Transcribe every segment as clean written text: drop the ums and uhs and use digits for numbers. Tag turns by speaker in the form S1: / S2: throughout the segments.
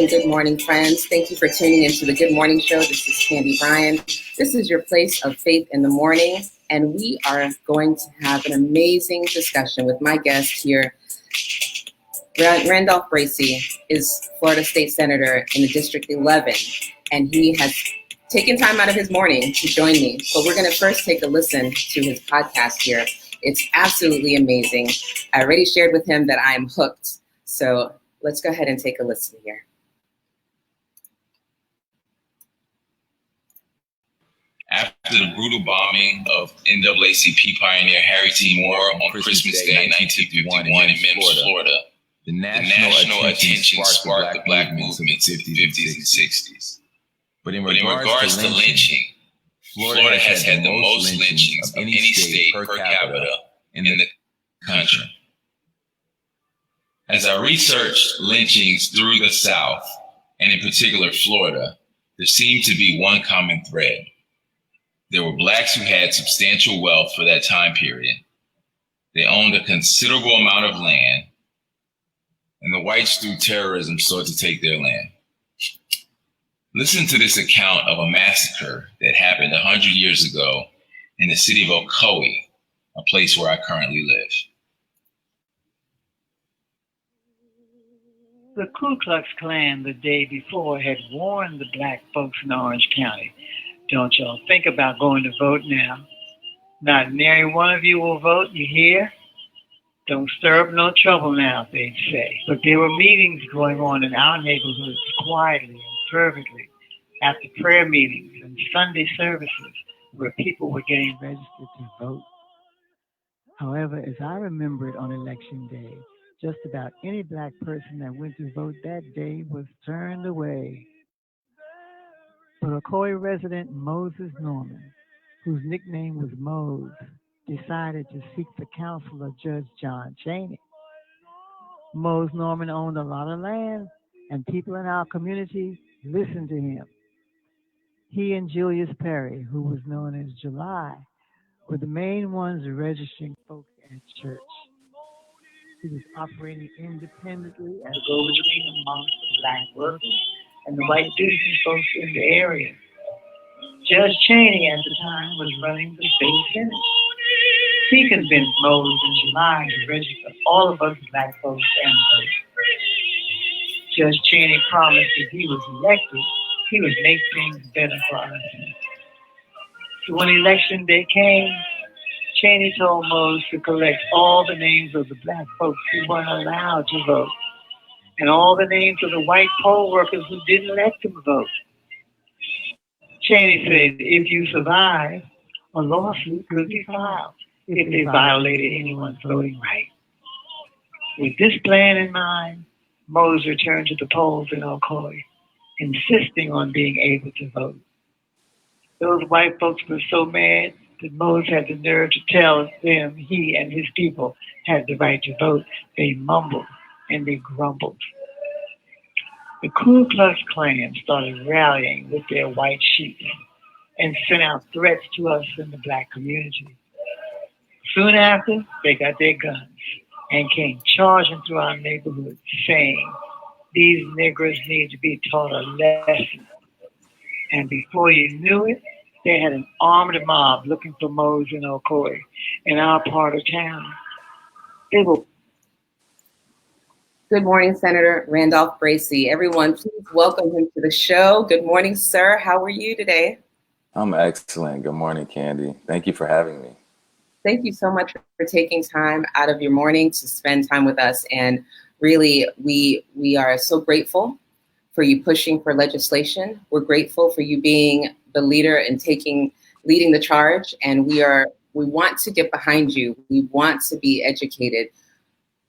S1: Good morning, friends. Thank you for tuning into the Good Morning Show. This is Candi Bryan. This is your place of faith in the morning, and we are going to have an amazing discussion with my guest here. Randolph Bracy is Florida State Senator in the District 11, and he has taken time out of his morning to join me. But we're going to first take a listen to his podcast here. It's absolutely amazing. I already shared with him that I'm hooked, so let's go ahead and take a listen here.
S2: After the brutal bombing of NAACP pioneer Harry T. Moore on Christmas Day 1951 in Memphis, Florida, the national attention sparked the black movement in the 50s and 60s. But in regards to lynching, Florida has had the most lynchings of any state per capita in the country. As I researched lynchings through the South, and in particular Florida, there seemed to be one common thread. There were blacks who had substantial wealth for that time period. They owned a considerable amount of land, and the whites through terrorism sought to take their land. Listen to this account of a massacre that happened 100 years ago in the city of Ocoee, a place where I currently live.
S3: The Ku Klux Klan the day before had warned the black folks in Orange County, don't y'all think about going to vote now. Not nary one of you will vote, you hear? Don't stir up no trouble now, they'd say. But there were meetings going on in our neighborhoods quietly and fervently after prayer meetings and Sunday services where people were getting registered to vote. However, as I remember it on election day, just about any black person that went to vote that day was turned away. But Ocoee resident Moses Norman, whose nickname was Mose, decided to seek the counsel of Judge John Chaney. Mose Norman owned a lot of land, and people in our community listened to him. He and Julius Perry, who was known as July, were the main ones registering folk at church. He was operating independently as a go-between amongst the black workers and the white business folks in the area. Judge Chaney at the time was running the state senate. He convinced Mose and July to register all of us black folks and vote. Judge Chaney promised if he was elected, he would make things better for us. So when election day came, Chaney told Mose to collect all the names of the black folks who weren't allowed to vote, and all the names of the white poll workers who didn't let them vote. Chaney said, if you survive, a lawsuit could be filed if they violated anyone's voting right. With this plan in mind, Mose returned to the polls in Ocoee, insisting on being able to vote. Those white folks were so mad that Mose had the nerve to tell them he and his people had the right to vote. They mumbled and they grumbled. The Ku Klux Klan started rallying with their white sheets and sent out threats to us in the black community. Soon after, they got their guns and came charging through our neighborhood saying, these niggers need to be taught a lesson. And before you knew it, They had an armed mob looking for Mose and Ocoee in our part of town. They were.
S1: Good morning, Senator Randolph Bracy. Everyone, please welcome him to the show. Good morning, sir. How are you today?
S4: I'm excellent. Good morning, Candi. Thank you for having me.
S1: Thank you so much for taking time out of your morning to spend time with us. And really, we are so grateful for you pushing for legislation. We're grateful for you being the leader and leading the charge. And we want to get behind you. We want to be educated.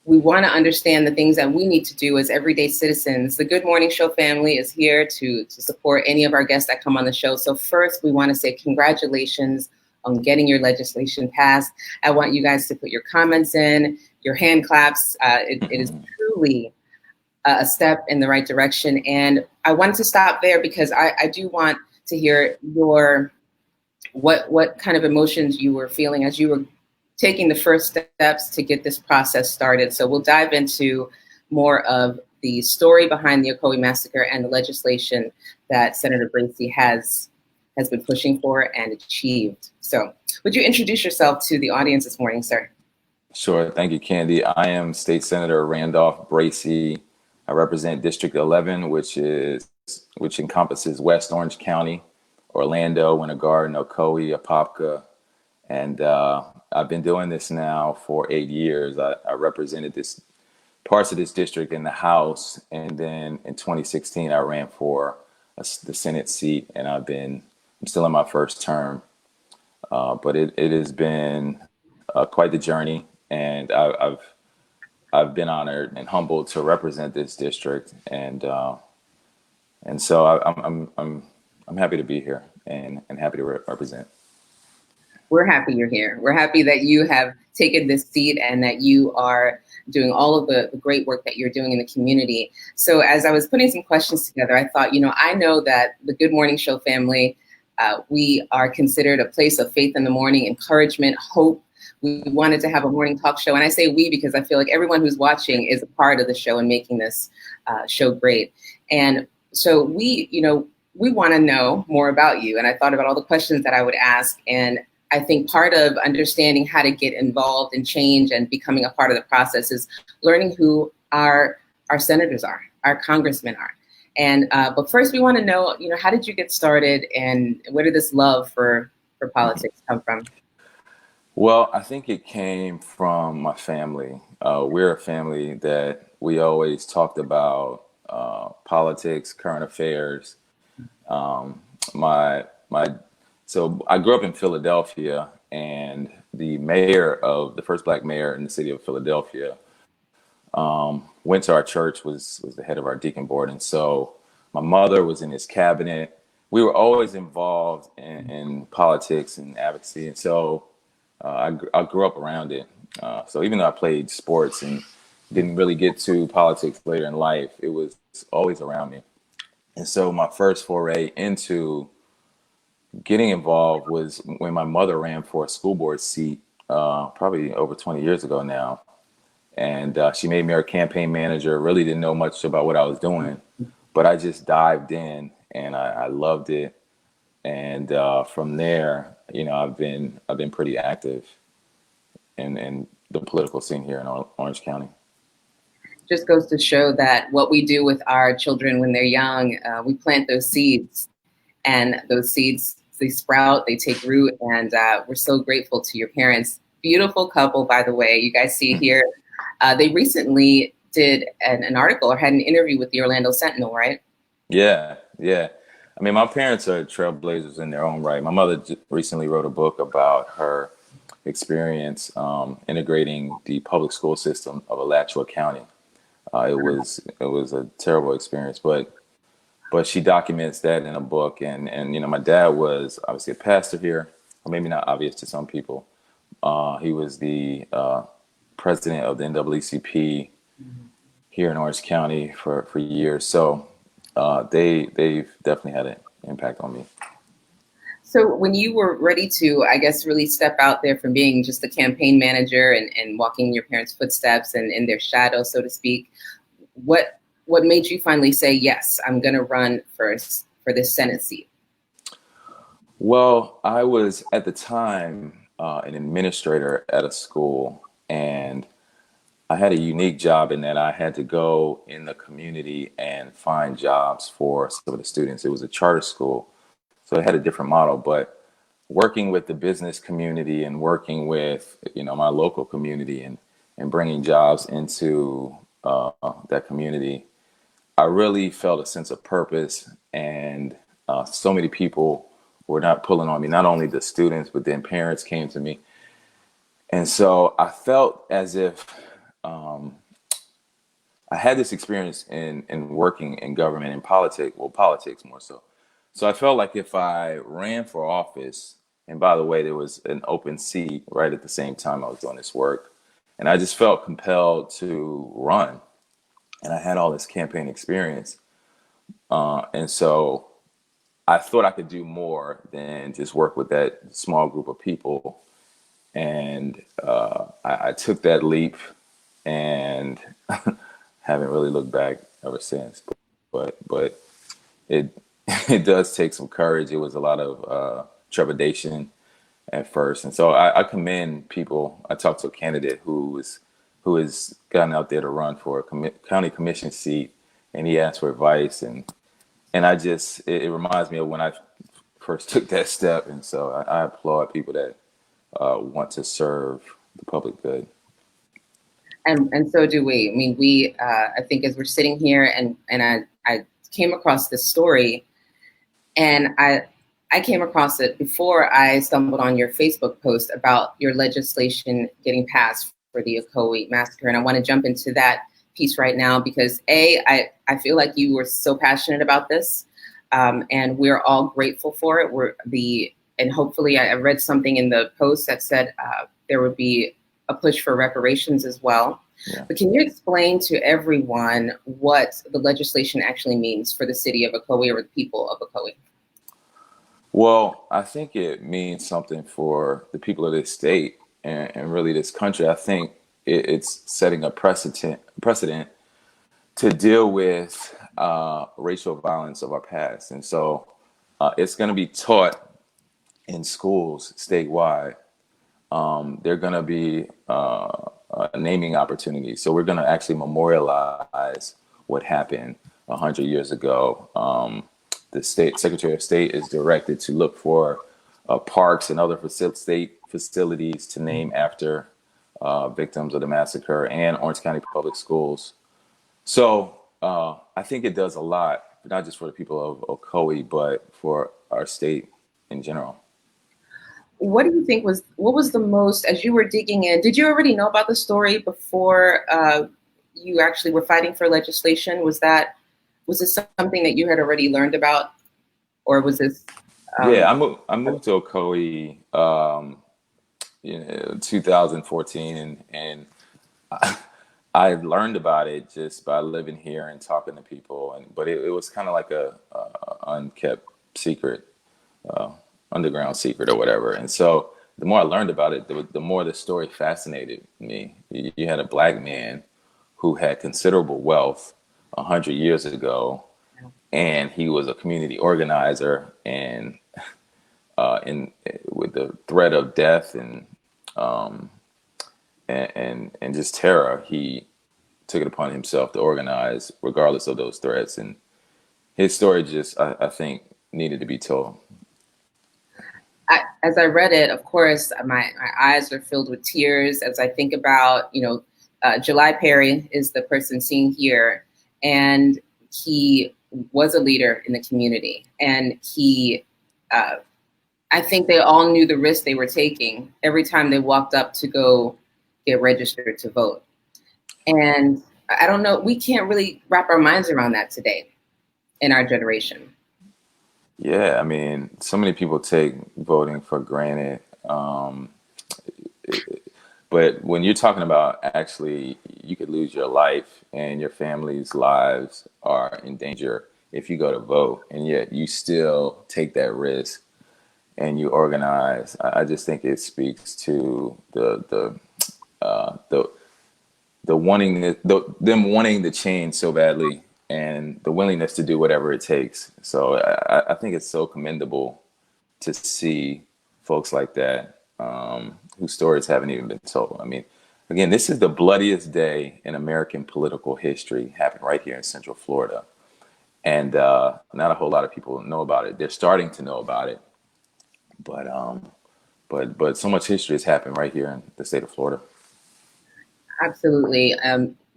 S1: We want to understand the things that we need to do as everyday citizens. The Good Morning Show family is here to support any of our guests that come on the show. So first, we want to say congratulations on getting your legislation passed. I want you guys to put your comments in, your hand claps. It is truly a step in the right direction. And I wanted to stop there because I do want to hear what kind of emotions you were feeling as you were taking the first steps to get this process started. So we'll dive into more of the story behind the Ocoee Massacre and the legislation that Senator Bracy has been pushing for and achieved. So would you introduce yourself to the audience this morning, sir?
S4: Sure. Thank you, Candi. I am State Senator Randolph Bracy. I represent District 11, which encompasses West Orange County, Orlando, Winter Garden, Ocoee, Apopka. And I've been doing this now for 8 years. I represented parts of this district in the House, and then in 2016 I ran for the Senate seat, and I'm still in my first term. But it has been quite the journey, and I've been honored and humbled to represent this district, and so I'm happy to be here and happy to represent.
S1: We're happy you're here. We're happy that you have taken this seat and that you are doing all of the great work that you're doing in the community. So as I was putting some questions together, I thought, I know that the Good Morning Show family, we are considered a place of faith in the morning, encouragement, hope. We wanted to have a morning talk show. And I say we because I feel like everyone who's watching is a part of the show and making this show great. And so we want to know more about you. And I thought about all the questions that I would ask. And I think part of understanding how to get involved in change and becoming a part of the process is learning who our senators are, our congressmen are. And but first we want to know, how did you get started and where did this love for politics come from?
S4: Well, I think it came from my family. We're a family that we always talked about politics, current affairs. So I grew up in Philadelphia, and the first black mayor in the city of Philadelphia, went to our church, was the head of our deacon board. And so my mother was in his cabinet. We were always involved in politics and advocacy. And so I grew up around it. So even though I played sports and didn't really get to politics later in life, it was always around me. And so my first foray into getting involved was when my mother ran for a school board seat, probably over 20 years ago now. And she made me her campaign manager. Really didn't know much about what I was doing, but I just dived in and I loved it. And from there, I've been pretty active in the political scene here in Orange County.
S1: Just goes to show that what we do with our children when they're young, we plant those seeds, and those seeds, they sprout, they take root, and we're so grateful to your parents. Beautiful couple, by the way. You guys see here, they recently did an article or had an interview with the Orlando Sentinel, right?
S4: Yeah. I mean, my parents are trailblazers in their own right. My mother recently wrote a book about her experience integrating the public school system of Alachua County. It was a terrible experience, but she documents that in a book. And my dad was obviously a pastor here, or maybe not obvious to some people. He was the president of the NAACP here in Orange County for years. So they've definitely had an impact on me.
S1: So when you were ready to, I guess, really step out there from being just a campaign manager and walking in your parents' footsteps and in their shadow, so to speak, what made you finally say, yes, I'm going to run for this Senate seat?
S4: Well, I was at the time an administrator at a school, and I had a unique job in that I had to go in the community and find jobs for some of the students. It was a charter school, so it had a different model, but working with the business community and working with, my local community and bringing jobs into that community, I really felt a sense of purpose. And so many people were not pulling on me, not only the students, but then parents came to me. And so I felt as if I had this experience in working in government and politics more so. So I felt like if I ran for office, and by the way, there was an open seat right at the same time I was doing this work, and I just felt compelled to run. And I had all this campaign experience. And so I thought I could do more than just work with that small group of people. And I took that leap and haven't really looked back ever since. But it it does take some courage. It was a lot of trepidation at first, and so I commend people. I talked to a candidate who has gotten out there to run for a county commission seat, and he asked for advice, and I just it reminds me of when I first took that step, and so I applaud people that want to serve the public good.
S1: And so do we. I mean, I think as we're sitting here and I came across this story, and I came across it before I stumbled on your Facebook post about your legislation getting passed for the Ocoee Massacre. And I want to jump into that piece right now because I feel like you were so passionate about this, and we're all grateful for it. And hopefully I read something in the post that said there would be a push for reparations as well.
S4: Yeah.
S1: But can you explain to everyone what the legislation actually means for the city of Ocoee or the people of Ocoee?
S4: Well, I think it means something for the people of this state and really this country. I think it's setting a precedent to deal with racial violence of our past. And so it's going to be taught in schools statewide. They're going to be naming opportunities. So we're going to actually memorialize what happened 100 years ago. The state Secretary of State is directed to look for parks and other state facilities to name after victims of the massacre and Orange County Public Schools. So I think it does a lot, not just for the people of Ocoee, but for our state in general.
S1: What do you think what was the most, as you were digging in, did you already know about the story before you actually were fighting for legislation? Was this something that you had already learned about, or was this?
S4: Yeah, I moved to Ocoee, 2014, and I learned about it just by living here and talking to people, but it was kind of like a unkept secret, underground secret or whatever. And so the more I learned about it, the more the story fascinated me. You had a black man who had considerable wealth 100 years ago, and he was a community organizer, and with the threat of death and just terror, he took it upon himself to organize regardless of those threats. And his story just, I think, needed to be told.
S1: As I read it, of course, my eyes are filled with tears as I think about, July Perry is the person seen here, and he was a leader in the community. And I think they all knew the risk they were taking every time they walked up to go get registered to vote. And I don't know, we can't really wrap our minds around that today in our generation.
S4: Yeah, I mean, so many people take voting for granted. But when you're talking about actually, you could lose your life and your family's lives are in danger if you go to vote, and yet you still take that risk and you organize. I just think it speaks to them wanting the change so badly and the willingness to do whatever it takes. So I think it's so commendable to see folks like that, whose stories haven't even been told. I mean, again, this is the bloodiest day in American political history, happened right here in Central Florida. And not a whole lot of people know about it. They're starting to know about it, but so much history has happened right here in the state of Florida.
S1: Absolutely.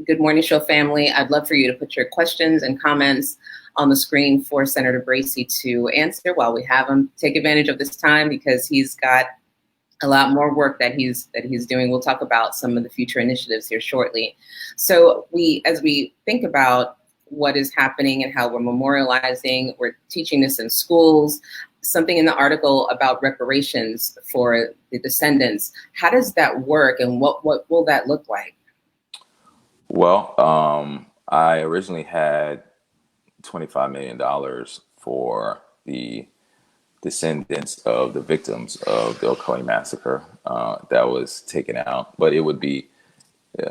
S1: Good morning, show family. I'd love for you to put your questions and comments on the screen for Senator Bracy to answer while we have him. Take advantage of this time because he's got a lot more work that he's doing. We'll talk about some of the future initiatives here shortly. So as we think about what is happening and how we're memorializing, we're teaching this in schools, something in the article about reparations for the descendants. How does that work and what will that look like?
S4: Well, I originally had $25 million for the descendants of the victims of the Ocoee Massacre. That was taken out, but it would be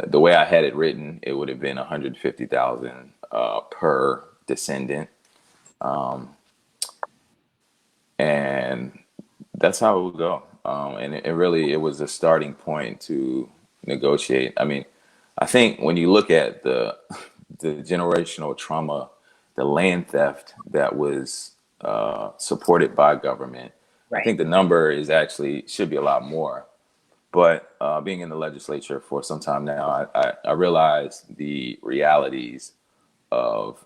S4: the way I had it written. It would have been $150,000 per descendant, and that's how it would go. And it was a starting point to negotiate. I mean, I think when you look at the generational trauma, the land theft that was supported by government, right. I think the number is actually should be a lot more. But being in the legislature for some time now, I realize the realities of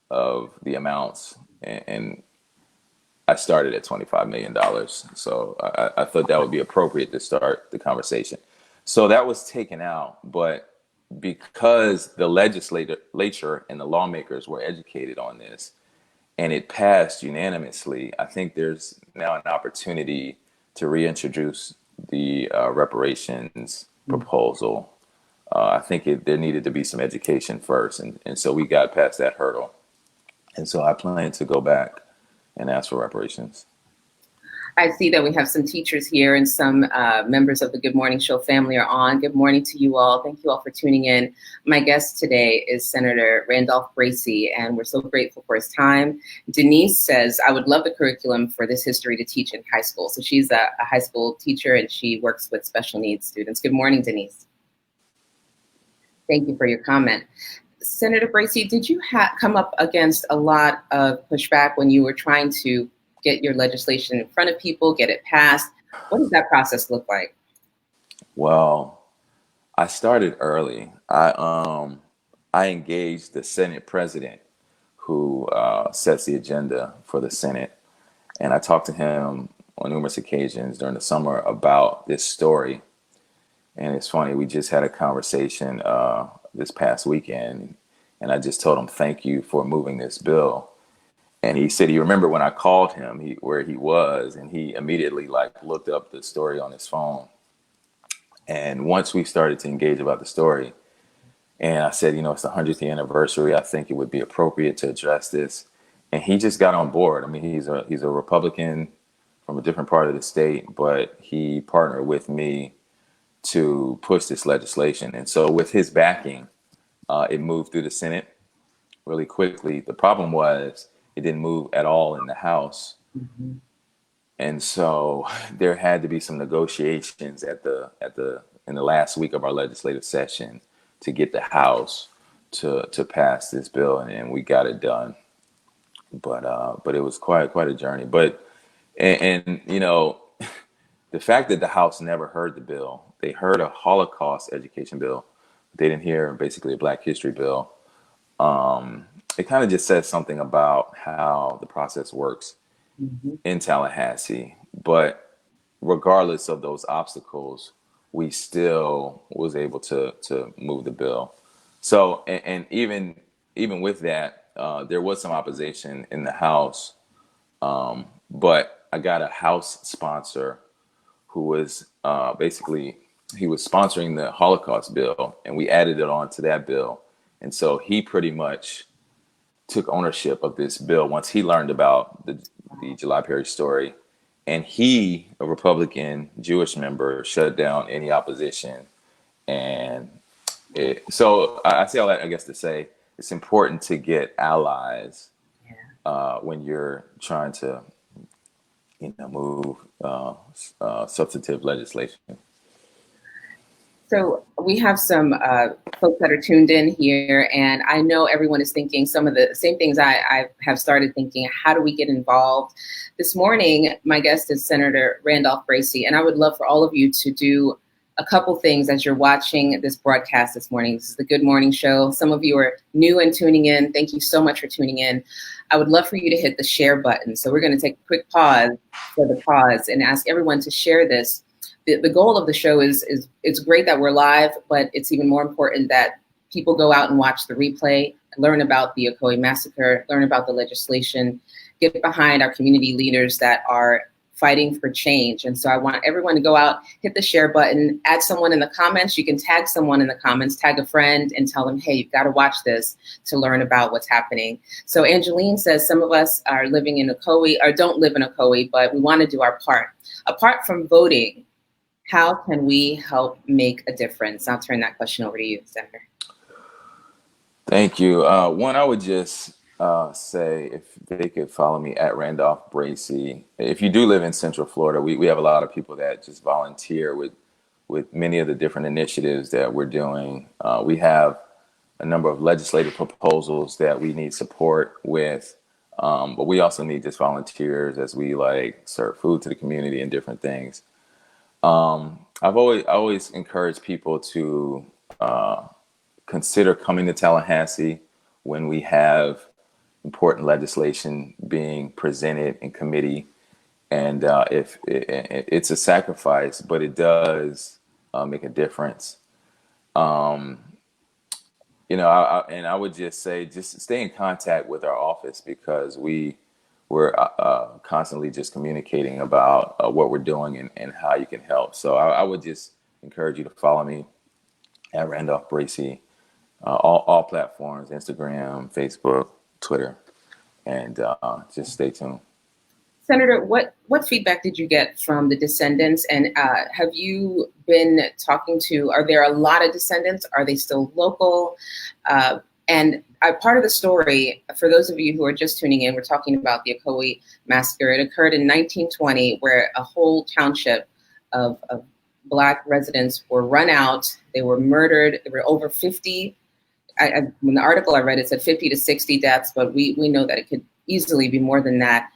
S4: the amounts, and I started at $25 million. So I thought that would be appropriate to start the conversation. So that was taken out, but because the legislature and the lawmakers were educated on this and it passed unanimously, I think there's now an opportunity to reintroduce the reparations proposal. I think there needed to be some education first. And so we got past that hurdle. And so I plan to go back and ask for reparations.
S1: I see that we have some teachers here and some members of the Good Morning Show family are on. Good morning to you all. Thank you all for tuning in. My guest today is Senator Randolph Bracy, and we're so grateful for his time. Denise says, I would love the curriculum for this history to teach in high school. So she's a high school teacher and she works with special needs students. Good morning, Denise. Thank you for your comment. Senator Bracy, did you come up against a lot of pushback when you were trying to get your legislation in front of people, get it passed? What does that process look like?
S4: Well, I started early. I engaged the Senate president who sets the agenda for the Senate. And I talked to him on numerous occasions during the summer about this story. And it's funny, we just had a conversation this past weekend, and I just told him, thank you for moving this bill. And he said he remembered when I called him where he was, and he immediately looked up the story on his phone. And once we started to engage about the story, and I said, it's the 100th anniversary, I think it would be appropriate to address this. And he just got on board. I mean, he's a Republican from a different part of the state, but he partnered with me to push this legislation. And so with his backing, it moved through the Senate really quickly. The problem was it didn't move at all in the House. Mm-hmm. And so there had to be some negotiations in the last week of our legislative session to get the House to pass this bill, and we got it done. But it was quite a journey. But and the fact that the House never heard the bill, they heard a Holocaust education bill, but they didn't hear basically a Black history bill. It kind of just says something about how the process works in Tallahassee. But regardless of those obstacles, we still was able to move the bill. So, and even with that, there was some opposition in the House, but I got a House sponsor who was he was sponsoring the Holocaust bill, and we added it on to that bill. And so he pretty much took ownership of this bill once he learned about the July Perry story. And he, a Republican Jewish member, shut down any opposition. And so I say all that, I guess, to say it's important to get allies when you're trying to move substantive legislation.
S1: So we have some folks that are tuned in here, and I know everyone is thinking some of the same things I have started thinking. How do we get involved? This morning, my guest is Senator Randolph Bracy, and I would love for all of you to do a couple things as you're watching this broadcast this morning. This is the Good Morning Show. Some of you are new and tuning in. Thank you so much for tuning in. I would love for you to hit the share button. So we're going to take a quick pause for the pause and ask everyone to share this. The goal of the show is it's great that we're live, but it's even more important that people go out and watch the replay, learn about the Ocoee Massacre, learn about the legislation, get behind our community leaders that are fighting for change. And so I want everyone to go out, hit the share button, add someone in the comments. You can tag someone in the comments, tag a friend, and tell them, hey, you've got to watch this to learn about what's happening. So Angeline says some of us are living in Ocoee or don't live in Ocoee, but we want to do our part. Apart from voting, how can we help make a difference? I'll turn that question over to you, Senator.
S4: Thank you. One, I would just say if they could follow me at Randolph Bracy. If you do live in Central Florida, we have a lot of people that just volunteer with many of the different initiatives that we're doing. We have a number of legislative proposals that we need support with, but we also need just volunteers as we serve food to the community and different things. I've always encouraged people to consider coming to Tallahassee when we have important legislation being presented in committee. And if it's a sacrifice, but it does make a difference. I would just say, just stay in contact with our office, because we're constantly just communicating about what we're doing and how you can help. So I would just encourage you to follow me at Randolph Bracy, all platforms, Instagram, Facebook, Twitter, and just stay tuned.
S1: Senator, what feedback did you get from the descendants? And have you been talking to, are there a lot of descendants? Are they still local? And part of the story, for those of you who are just tuning in, we're talking about the Ocoee Massacre. It occurred in 1920, where a whole township of Black residents were run out. They were murdered. There were over 50. When the article I read, it said 50 to 60 deaths, but we know that it could easily be more than that.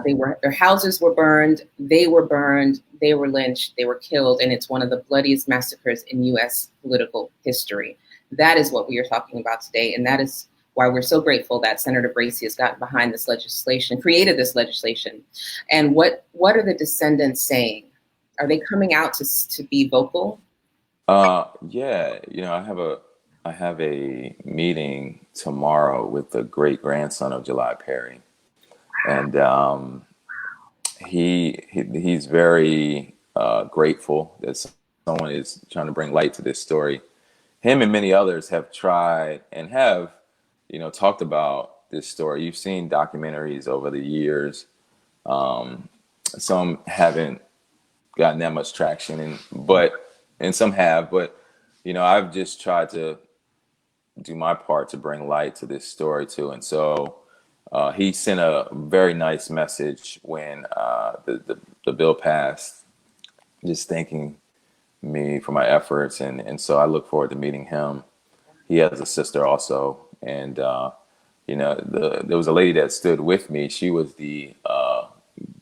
S1: Their houses were burned. They were lynched. They were killed, and it's one of the bloodiest massacres in U.S. political history. That is what we are talking about today, and that is why we're so grateful that Senator Bracy has gotten behind this legislation, created this legislation. And what are the descendants saying? Are they coming out to be vocal?
S4: Yeah, I have a meeting tomorrow with the great grandson of July Perry, and he's very grateful that someone is trying to bring light to this story. Him and many others have tried and have, talked about this story. You've seen documentaries over the years. Some haven't gotten that much traction, and some have, but I've just tried to do my part to bring light to this story too. And so he sent a very nice message when the bill passed, just thanking me for my efforts, and so I look forward to meeting him. He has a sister also, and there was a lady that stood with me. She was the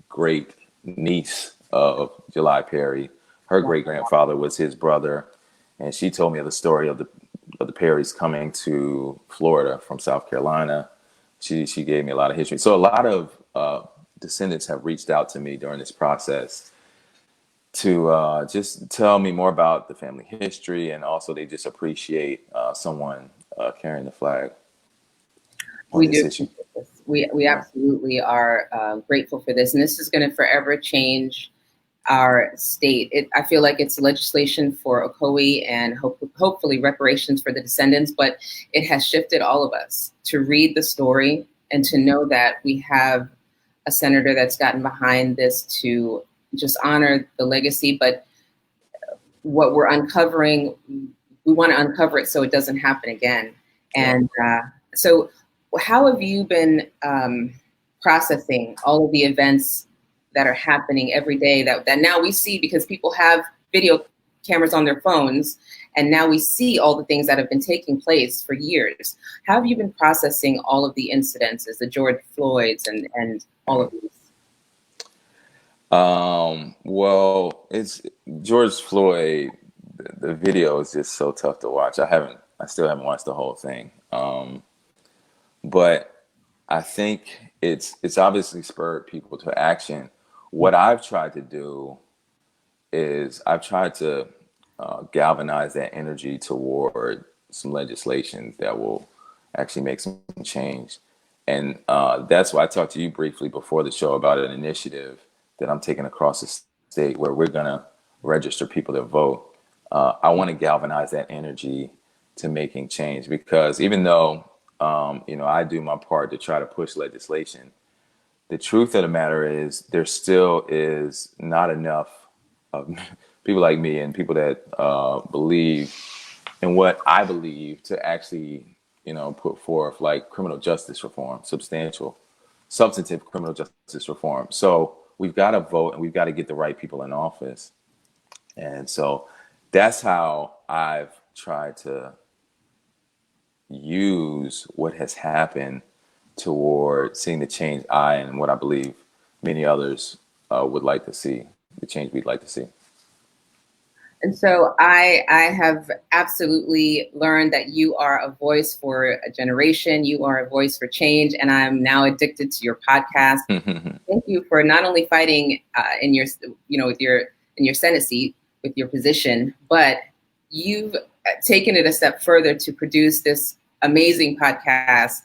S4: great niece of July Perry. Her great grandfather was his brother, and she told me of the story of the Perrys coming to Florida from South Carolina. She gave me a lot of history. So a lot of descendants have reached out to me during this process to just tell me more about the family history, and also they just appreciate someone carrying the flag on this issue.
S1: We absolutely are grateful for this, and this is going to forever change our state. I feel like it's legislation for Ocoee and hopefully reparations for the descendants, but it has shifted all of us to read the story and to know that we have a senator that's gotten behind this to just honor the legacy. But what we're uncovering, we want to uncover it so it doesn't happen again. And so how have you been processing all of the events that are happening every day that now we see because people have video cameras on their phones, and now we see all the things that have been taking place for years. How have you been processing all of the incidences, the George Floyds and all of these?
S4: Well, it's George Floyd. The video is just so tough to watch. I still haven't watched the whole thing. But I think it's obviously spurred people to action. What I've tried to do is I've tried to galvanize that energy toward some legislation that will actually make some change. And that's why I talked to you briefly before the show about an initiative that I'm taking across the state where we're going to register people to vote. I want to galvanize that energy to making change, because even though, I do my part to try to push legislation, the truth of the matter is there still is not enough people like me and people that believe in what I believe to actually, put forth like criminal justice reform, substantive criminal justice reform. So we've got to vote and we've got to get the right people in office. And so that's how I've tried to use what has happened toward seeing the change I and what I believe many others would like to see, the change we'd like to see.
S1: And so I have absolutely learned that you are a voice for a generation. You are a voice for change, and I'm now addicted to your podcast. Thank you for not only fighting in your, with your Senate seat with your position, but you've taken it a step further to produce this amazing podcast.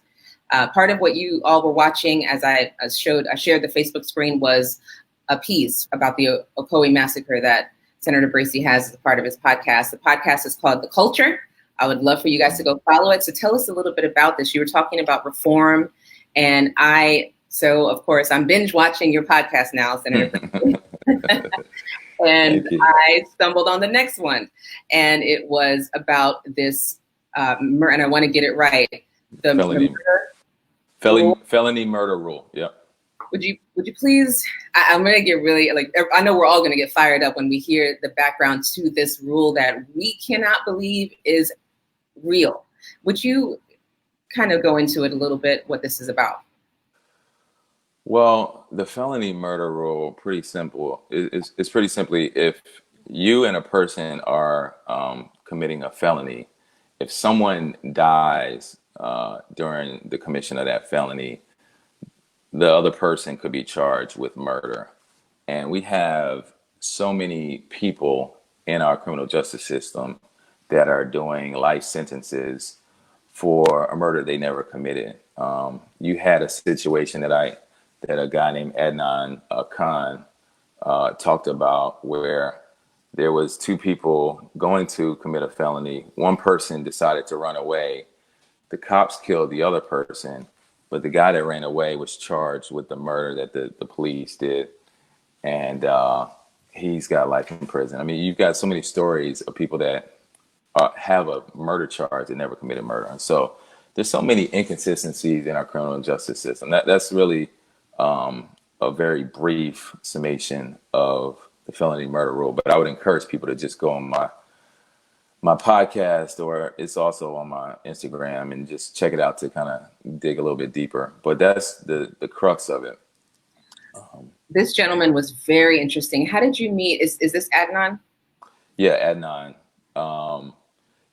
S1: Part of what you all were watching as I shared the Facebook screen was a piece about the Ocoee Massacre that Senator Bracy has as a part of his podcast. The podcast is called The Culture. I would love for you guys to go follow it. So tell us a little bit about this. You were talking about reform, and of course, I'm binge watching your podcast now, Senator Bracy. And I stumbled on the next one, and it was about this, and I want to get it right, the
S4: felony murder rule. Yep.
S1: Would you please, I'm going to get really, I know we're all going to get fired up when we hear the background to this rule that we cannot believe is real. Would you kind of go into it a little bit, what this is about?
S4: Well, the felony murder rule, pretty simple. It's pretty simply, if you and a person are committing a felony, if someone dies during the commission of that felony, the other person could be charged with murder. And we have so many people in our criminal justice system that are doing life sentences for a murder they never committed. You had a situation that a guy named Adnan Khan talked about, where there was two people going to commit a felony. One person decided to run away. The cops killed the other person, but the guy that ran away was charged with the murder that the police did. And he's got life in prison. I mean, you've got so many stories of people that have a murder charge that never committed murder. And so there's so many inconsistencies in our criminal justice system. That's really a very brief summation of the felony murder rule. But I would encourage people to just go on my podcast, or it's also on my Instagram, and just check it out to kind of dig a little bit deeper. But that's the crux of it.
S1: This gentleman was very interesting. How did you meet? Is this Adnan?
S4: Yeah, Adnan.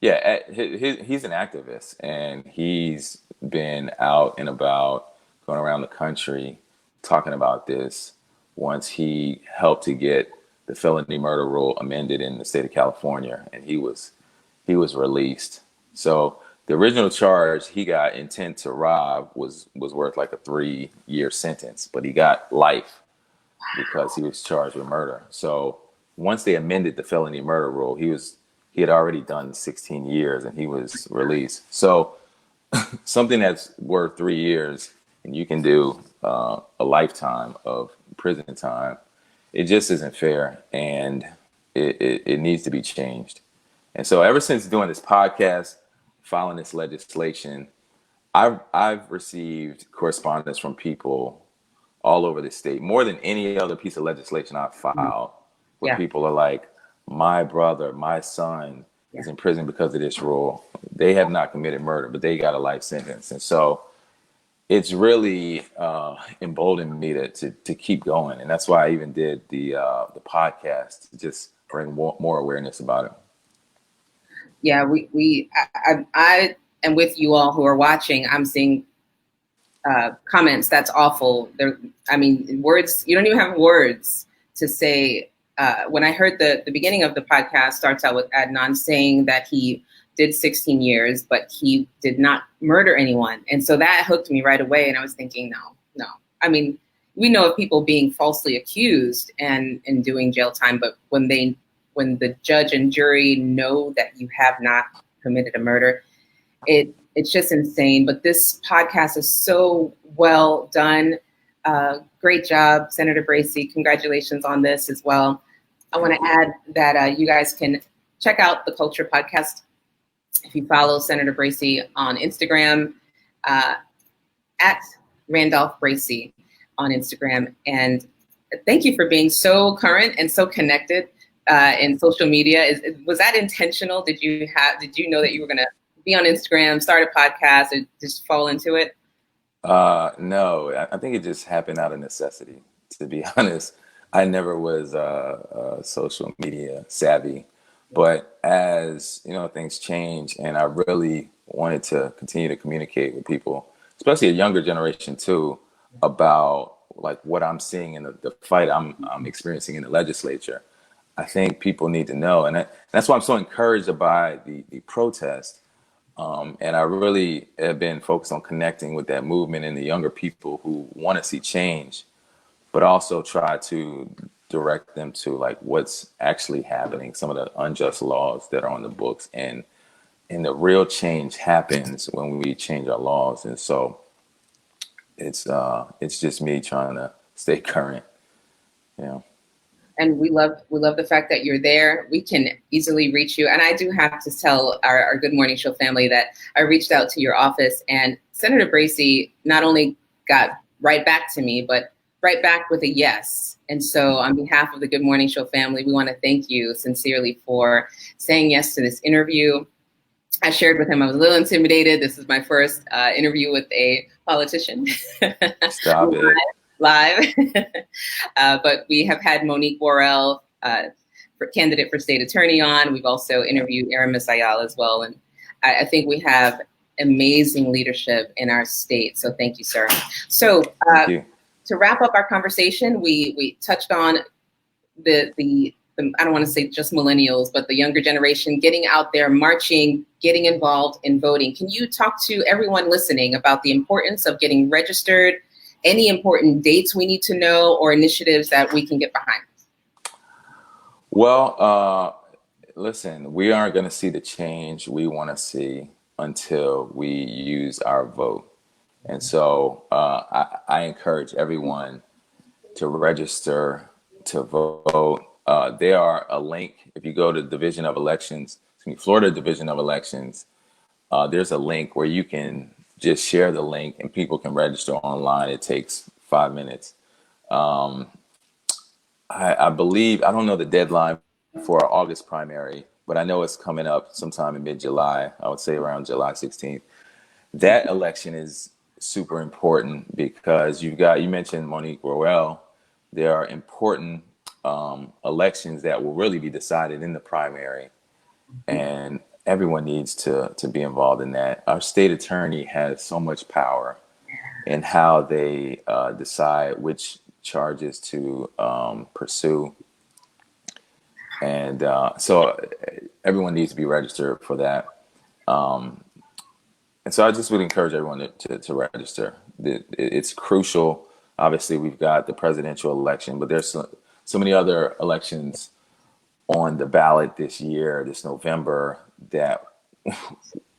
S4: He's an activist, and he's been out and about, going around the country talking about this. Once he helped to get the felony murder rule amended in the state of California, and he was released. So the original charge he got, intent to rob, was worth like a 3-year sentence, but he got life because he was charged with murder. So once they amended the felony murder rule, he had already done 16 years and he was released. So something that's worth 3 years and you can do a lifetime of prison time, it just isn't fair, and it needs to be changed. And so ever since doing this podcast, following this legislation, I've received correspondence from people all over the state, more than any other piece of legislation I've filed, where
S1: Yeah.
S4: people are like, my brother, my son is
S1: Yeah.
S4: in prison because of this rule. They have not committed murder, but they got a life sentence. And so it's really emboldened me to keep going. And that's why I even did the podcast, to just bring more awareness about it.
S1: Yeah, I am with you all who are watching. I'm seeing comments. That's awful. I mean, words, you don't even have words to say. When I heard the beginning of the podcast starts out with Adnan saying that he did 16 years, but he did not murder anyone. And so that hooked me right away. And I was thinking, no. I mean, we know of people being falsely accused and doing jail time, but when the judge and jury know that you have not committed a murder, it's just insane. But this podcast is so well done. Great job, Senator Bracy. Congratulations on this as well. I want to add that you guys can check out the Culture Podcast if you follow Senator Bracy on Instagram, at Randolph Bracy on Instagram. And thank you for being so current and so connected in social media. Was that intentional? Did you know that you were going to be on Instagram, start a podcast, and just fall into it?
S4: No, I think it just happened out of necessity, to be honest. I never was social media savvy, but as things change, and I really wanted to continue to communicate with people, especially a younger generation too, about like what I'm seeing in the fight I'm experiencing in the legislature. I think people need to know, and that's why I'm so encouraged by the protest. And I really have been focused on connecting with that movement and the younger people who want to see change, but also try to direct them to like what's actually happening, some of the unjust laws that are on the books, and the real change happens when we change our laws. And so it's just me trying to stay current,
S1: And we love the fact that you're there. We can easily reach you. And I do have to tell our Good Morning Show family that I reached out to your office, and Senator Bracy not only got right back to me, but right back with a yes. And so on behalf of the Good Morning Show family, we want to thank you sincerely for saying yes to this interview. I shared with him I was a little intimidated. This is my first interview with a politician.
S4: Stop it.
S1: Live. But we have had Monique Worrell, candidate for state attorney, on. We've also interviewed Aramis Ayala as well. And I think we have amazing leadership in our state. So thank you, sir. So
S4: Thank you.
S1: To wrap up our conversation, we touched on the I don't want to say just millennials, but the younger generation getting out there, marching, getting involved in voting. Can you talk to everyone listening about the importance of getting registered, any important dates we need to know, or initiatives that we can get behind?
S4: Well, listen, we aren't going to see the change we want to see until we use our vote. And so I encourage everyone to register to vote. There are a link. If you go to Division of Elections, Florida Division of Elections, there's a link where you can just share the link and people can register online. It takes 5 minutes. I believe, I don't know the deadline for our August primary, but I know it's coming up sometime in mid-July. I would say around July 16th. That election is super important because you mentioned Monique Worrell. There are important elections that will really be decided in the primary, and everyone needs to be involved in that. Our state attorney has so much power in how they decide which charges to pursue. And so everyone needs to be registered for that. And so I just would encourage everyone to register. It's crucial. Obviously, we've got the presidential election, but there's so many other elections on the ballot this year, this November, that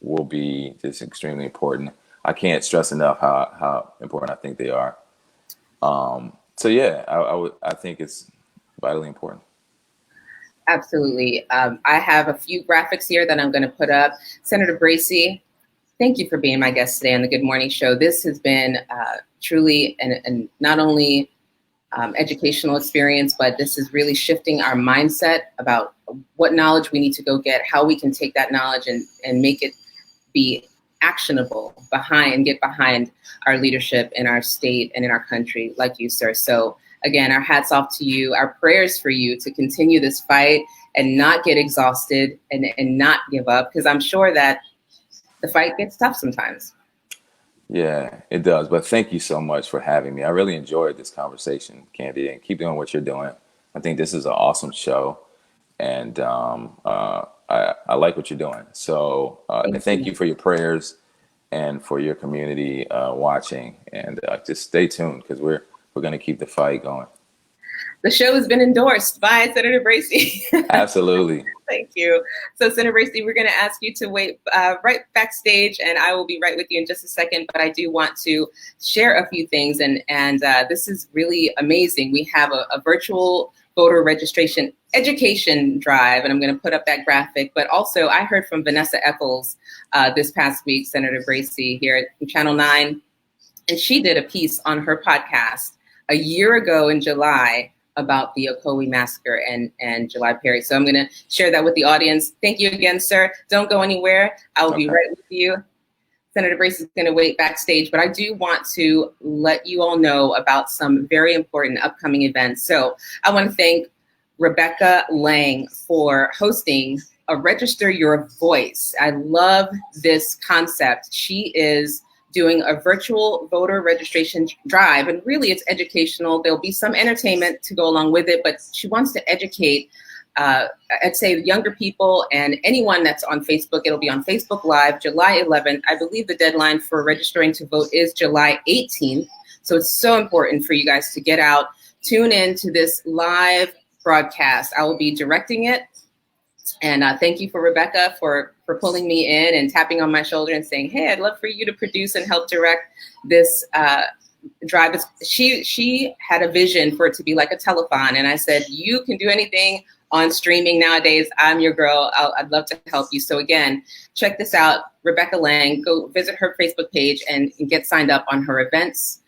S4: will be just extremely important. I can't stress enough how important I think they are. So yeah, I think it's vitally important.
S1: Absolutely. I have a few graphics here that I'm going to put up. Senator Bracy, Thank you for being my guest today on the Good Morning Show. This has been truly an not only educational experience, but this is really shifting our mindset about what knowledge we need to go get, how we can take that knowledge and make it be actionable get behind our leadership in our state and in our country, like you, sir. So again, our hats off to you, our prayers for you to continue this fight and not get exhausted and not give up, because I'm sure that the fight gets tough sometimes.
S4: Yeah, it does. But thank you so much for having me. I really enjoyed this conversation, Candi, and keep doing what you're doing. I think this is an awesome show, and I like what you're doing. So thank you for your prayers and for your community watching, and just stay tuned because we're going to keep the fight going.
S1: The show has been endorsed by Senator Bracy.
S4: Absolutely.
S1: Thank you. So, Senator Bracy, we're going to ask you to wait right backstage, and I will be right with you in just a second. But I do want to share a few things, and this is really amazing. We have a virtual voter registration education drive, and I'm going to put up that graphic. But also, I heard from Vanessa Eccles this past week, Senator Bracy here at Channel 9, and she did a piece on her podcast a year ago in July about the Ocoee Massacre and July Perry. So I'm going to share that with the audience. Thank you again, sir. Don't go anywhere. I will be right with you. Senator Bracy is going to wait backstage, but I do want to let you all know about some very important upcoming events. So I want to thank Rebecca Lang for hosting a Register Your Voice. I love this concept. She is doing a virtual voter registration drive, and really it's educational. There'll be some entertainment to go along with it, but she wants to educate, I'd say, younger people and anyone that's on Facebook. It'll be on Facebook Live, July 11th. I believe the deadline for registering to vote is July 18th. So it's so important for you guys to get out, tune in to this live broadcast. I will be directing it. And thank you for Rebecca for pulling me in and tapping on my shoulder and saying, hey, I'd love for you to produce and help direct this drive. She had a vision for it to be like a telethon. And I said, you can do anything on streaming nowadays. I'm your girl. I'd love to help you. So again, check this out. Rebecca Lang, go visit her Facebook page and get signed up on her events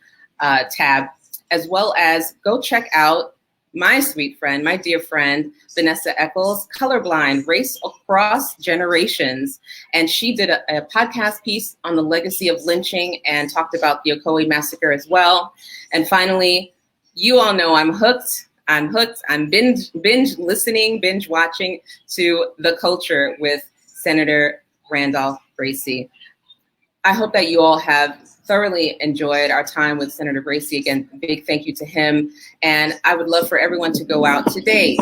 S1: tab, as well as go check out my sweet friend, my dear friend, Vanessa Eccles, Colorblind, Race Across Generations. And she did a podcast piece on the legacy of lynching and talked about the Ocoee Massacre as well. And finally, you all know I'm hooked. I'm binge listening, binge watching to The Culture with Senator Randolph Bracy. I hope that you all have thoroughly enjoyed our time with Senator Bracy. Again, big thank you to him. And I would love for everyone to go out today.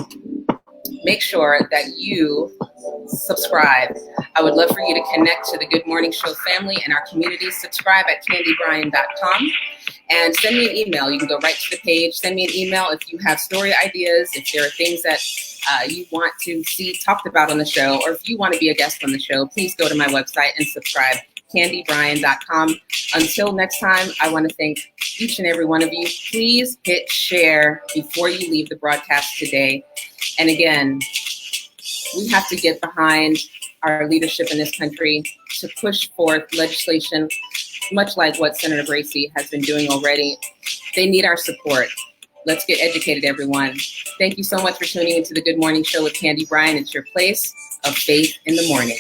S1: Make sure that you subscribe. I would love for you to connect to the Good Morning Show family and our community. Subscribe at candibryan.com and send me an email. You can go right to the page. Send me an email if you have story ideas, if there are things that you want to see talked about on the show, or if you want to be a guest on the show, please go to my website and subscribe. CandiBryan.com. Until next time, I want to thank each and every one of you. Please hit share before you leave the broadcast today. And again, we have to get behind our leadership in this country to push forth legislation, much like what Senator Bracy has been doing already. They need our support. Let's get educated, everyone. Thank you so much for tuning into the Good Morning Show with Candi Bryan. It's your place of faith in the morning.